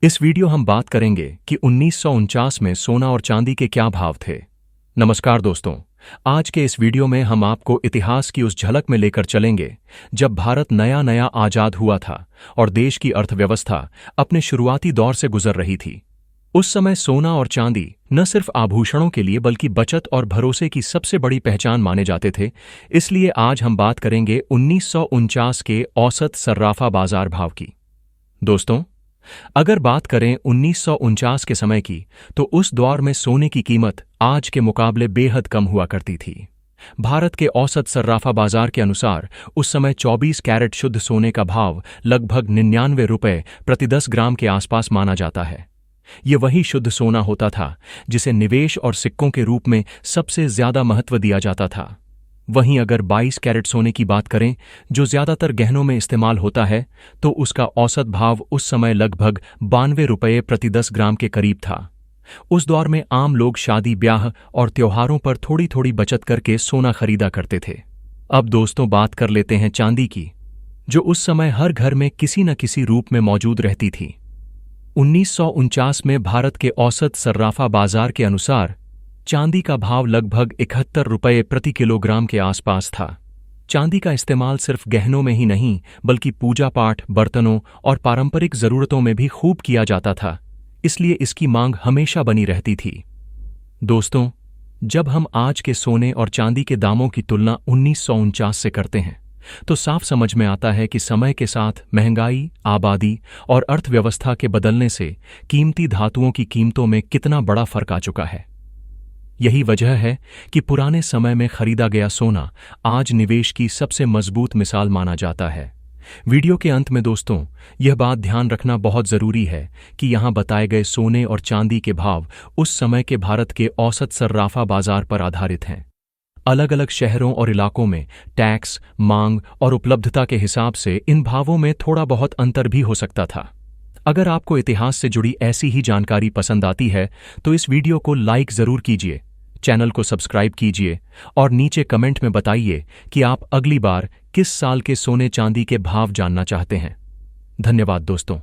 इस वीडियो हम बात करेंगे कि 1949 में सोना और चांदी के क्या भाव थे। नमस्कार दोस्तों, आज के इस वीडियो में हम आपको इतिहास की उस झलक में लेकर चलेंगे जब भारत नया नया आजाद हुआ था और देश की अर्थव्यवस्था अपने शुरुआती दौर से गुजर रही थी। उस समय सोना और चांदी न सिर्फ आभूषणों के लिए बल्कि बचत और भरोसे की सबसे बड़ी पहचान माने जाते थे। इसलिए आज हम बात करेंगे 1949 के औसत सर्राफा बाजार भाव की। दोस्तों, अगर बात करें 1949 के समय की, तो उस दौर में सोने की कीमत आज के मुकाबले बेहद कम हुआ करती थी। भारत के औसत सर्राफा बाजार के अनुसार उस समय 24 कैरेट शुद्ध सोने का भाव लगभग 99 रुपये प्रति 10 ग्राम के आसपास माना जाता है। ये वही शुद्ध सोना होता था जिसे निवेश और सिक्कों के रूप में सबसे ज्यादा महत्व दिया जाता था। वहीं अगर 22 कैरेट सोने की बात करें, जो ज्यादातर गहनों में इस्तेमाल होता है, तो उसका औसत भाव उस समय लगभग 92 रुपये प्रति 10 ग्राम के करीब था। उस दौर में आम लोग शादी ब्याह और त्योहारों पर थोड़ी थोड़ी बचत करके सोना खरीदा करते थे। अब दोस्तों बात कर लेते हैं चांदी की, जो उस समय हर घर में किसी न किसी रूप में मौजूद रहती थी। 1949 में भारत के औसत सर्राफा बाजार के अनुसार चांदी का भाव लगभग 71 रुपये प्रति किलोग्राम के आसपास था। चांदी का इस्तेमाल सिर्फ गहनों में ही नहीं बल्कि पूजा पाठ, बर्तनों और पारंपरिक जरूरतों में भी खूब किया जाता था, इसलिए इसकी मांग हमेशा बनी रहती थी। दोस्तों, जब हम आज के सोने और चांदी के दामों की तुलना 1949 से करते हैं, तो साफ समझ में आता है कि समय के साथ महंगाई, आबादी और अर्थव्यवस्था के बदलने से कीमती धातुओं की कीमतों में कितना बड़ा फर्क आ चुका है। यही वजह है कि पुराने समय में खरीदा गया सोना आज निवेश की सबसे मजबूत मिसाल माना जाता है। वीडियो के अंत में दोस्तों, यह बात ध्यान रखना बहुत जरूरी है कि यहाँ बताए गए सोने और चांदी के भाव उस समय के भारत के औसत सर्राफा बाजार पर आधारित हैं। अलग अलग शहरों और इलाकों में टैक्स, मांग और उपलब्धता के हिसाब से इन भावों में थोड़ा बहुत अंतर भी हो सकता था। अगर आपको इतिहास से जुड़ी ऐसी ही जानकारी पसंद आती है तो इस वीडियो को लाइक जरूर कीजिए, चैनल को सब्सक्राइब कीजिए और नीचे कमेंट में बताइए कि आप अगली बार किस साल के सोने चांदी के भाव जानना चाहते हैं। धन्यवाद दोस्तों।